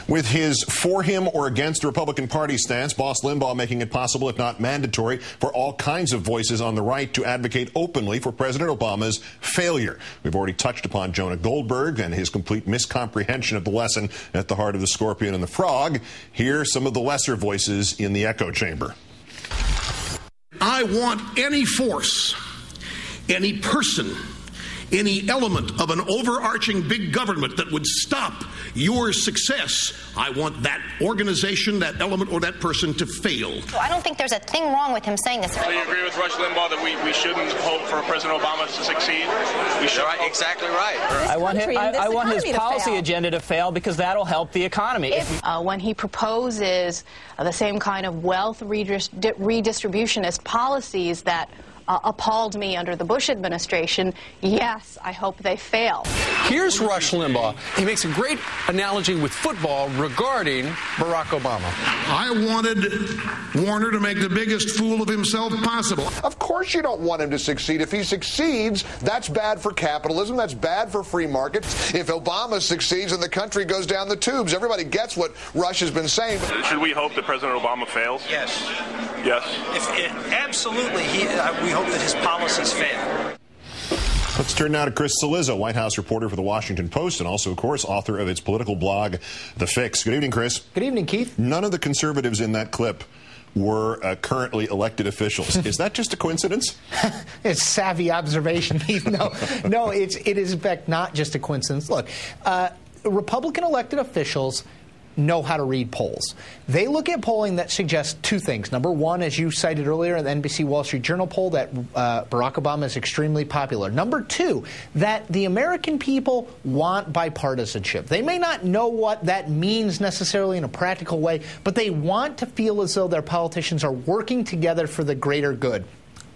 With his for him or against the Republican Party stance, Boss Limbaugh making it possible, if not mandatory, for all kinds of voices on the right to advocate openly for President Obama's failure. We've already touched upon Jonah Goldberg and his complete miscomprehension of the lesson at the heart of the scorpion and the frog. Here are some of the lesser voices in the echo chamber. I want any force, any person, any element of an overarching big government that would stop your success. I want that organization, that element, or that person to fail. So I don't think there's a thing wrong with him saying this. So you agree with Rush Limbaugh that we shouldn't hope for President Obama to succeed? We should. Right, exactly right. I want his policy agenda to fail because that'll help the economy. When he proposes the same kind of wealth redistributionist policies that appalled me under the Bush administration, yes, I hope they fail. Here's Rush Limbaugh. He makes a great analogy with football regarding Barack Obama. I wanted Warner to make the biggest fool of himself possible. Of course you don't want him to succeed. If he succeeds, that's bad for capitalism. That's bad for free markets. If Obama succeeds and the country goes down the tubes, everybody gets what Rush has been saying. Should we hope that President Obama fails? Yes. Yes? Absolutely. We hope that his policies fail. Let's turn now to Chris Cillizza, White House reporter for The Washington Post and also, of course, author of its political blog, The Fix. Good evening, Chris. Good evening, Keith. None of the conservatives in that clip were currently elected officials. Is that just a coincidence? It's savvy observation, Keith. No, it is in fact not just a coincidence. Look, Republican elected officials know how to read polls. They look at polling that suggests two things. Number one, as you cited earlier, the NBC Wall Street Journal poll, that Barack Obama is extremely popular. Number two, that the American people want bipartisanship. They may not know what that means necessarily in a practical way, but they want to feel as though their politicians are working together for the greater good.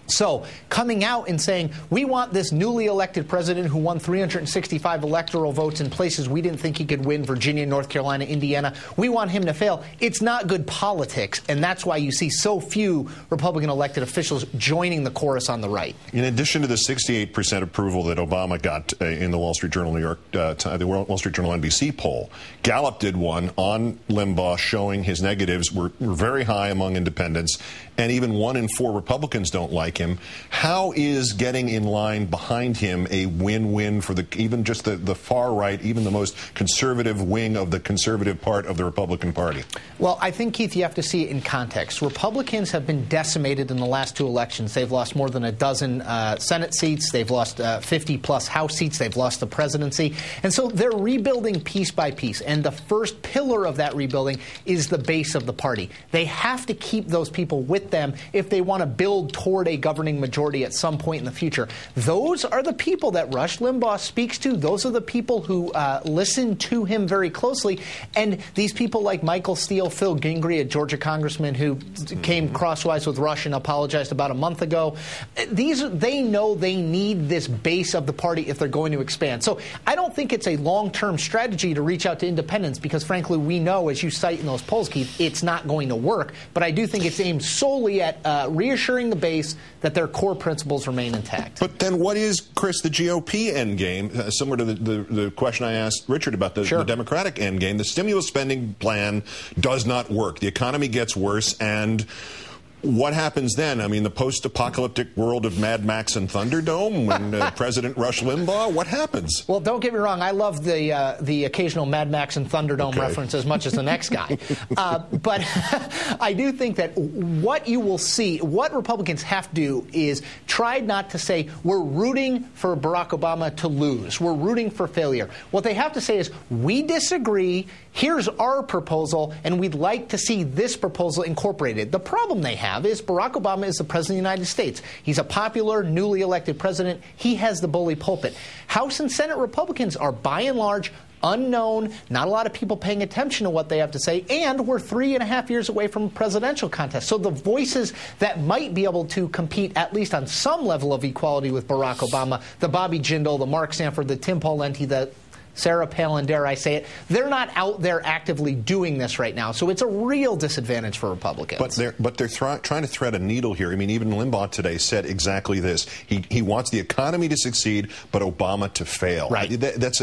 So coming out and saying, we want this newly elected president who won 365 electoral votes in places we didn't think he could win, Virginia, North Carolina, Indiana, we want him to fail. It's not good politics, and that's why you see so few Republican elected officials joining the chorus on the right. In addition to the 68% approval that Obama got in the Wall Street Journal the Wall Street Journal NBC poll, Gallup did one on Limbaugh showing his negatives were very high among independents, and even 1 in 4 Republicans don't like him. How is getting in line behind him a win-win for even just the far right, even the most conservative wing of the conservative part of the Republican Party? Well, I think, Keith, you have to see it in context. Republicans have been decimated in the last 2 elections. They've lost more than a dozen Senate seats. They've lost 50-plus House seats. They've lost the presidency. And so they're rebuilding piece by piece. And the first pillar of that rebuilding is the base of the party. They have to keep those people with them if they want to build toward a governing majority at some point in the future. Those are the people that Rush Limbaugh speaks to. Those are the people who listen to him very closely. And these people like Michael Steele, Phil Gingrey, a Georgia congressman who came crosswise with Rush and apologized about a month ago, they know they need this base of the party if they're going to expand. So I don't think it's a long-term strategy to reach out to independents because, frankly, we know, as you cite in those polls, Keith, it's not going to work. But I do think it's aimed solely at reassuring the base that their core principles remain intact. But then what is, Chris, the GOP endgame? Similar to the question I asked Richard about the Democratic endgame. The stimulus spending plan does not work. The economy gets worse, and what happens then? I mean, the post-apocalyptic world of Mad Max and Thunderdome when President Rush Limbaugh, what happens? Well, don't get me wrong. I love the occasional Mad Max and Thunderdome reference as much as the next guy. But I do think that what you will see, what Republicans have to do is try not to say we're rooting for Barack Obama to lose. We're rooting for failure. What they have to say is we disagree. Here's our proposal, and we'd like to see this proposal incorporated. The problem they have is Barack Obama is the president of the United States. He's a popular, newly elected president. He has the bully pulpit. House and Senate Republicans are, by and large, unknown, not a lot of people paying attention to what they have to say, and we're 3.5 years away from a presidential contest. So the voices that might be able to compete, at least on some level of equality with Barack Obama, the Bobby Jindal, the Mark Sanford, the Tim Pawlenty, the Sarah Palin, dare I say it, they're not out there actively doing this right now. So it's a real disadvantage for Republicans. But they're trying to thread a needle here. I mean, even Limbaugh today said exactly this. He wants the economy to succeed, but Obama to fail. Right.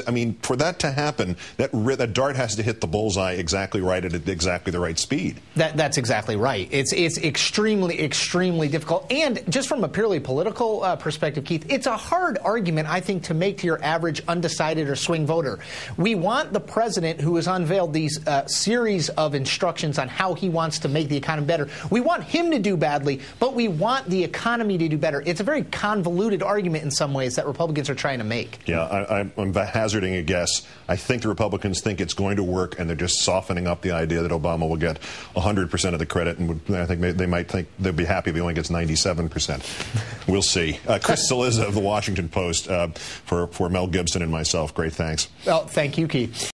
I mean, for that to happen, that dart has to hit the bullseye exactly right at exactly the right speed. That's exactly right. It's extremely, extremely difficult. And just from a purely political perspective, Keith, it's a hard argument, I think, to make to your average undecided or swing voter. We want the president who has unveiled these series of instructions on how he wants to make the economy better. We want him to do badly, but we want the economy to do better. It's a very convoluted argument in some ways that Republicans are trying to make. Yeah, I'm hazarding a guess. I think the Republicans think it's going to work, and they're just softening up the idea that Obama will get 100% of the credit, and I think they might think they'll be happy if he only gets 97%. We'll see. Chris Cillizza of the Washington Post for Mel Gibson and myself. Great thanks. Well, thank you, Keith.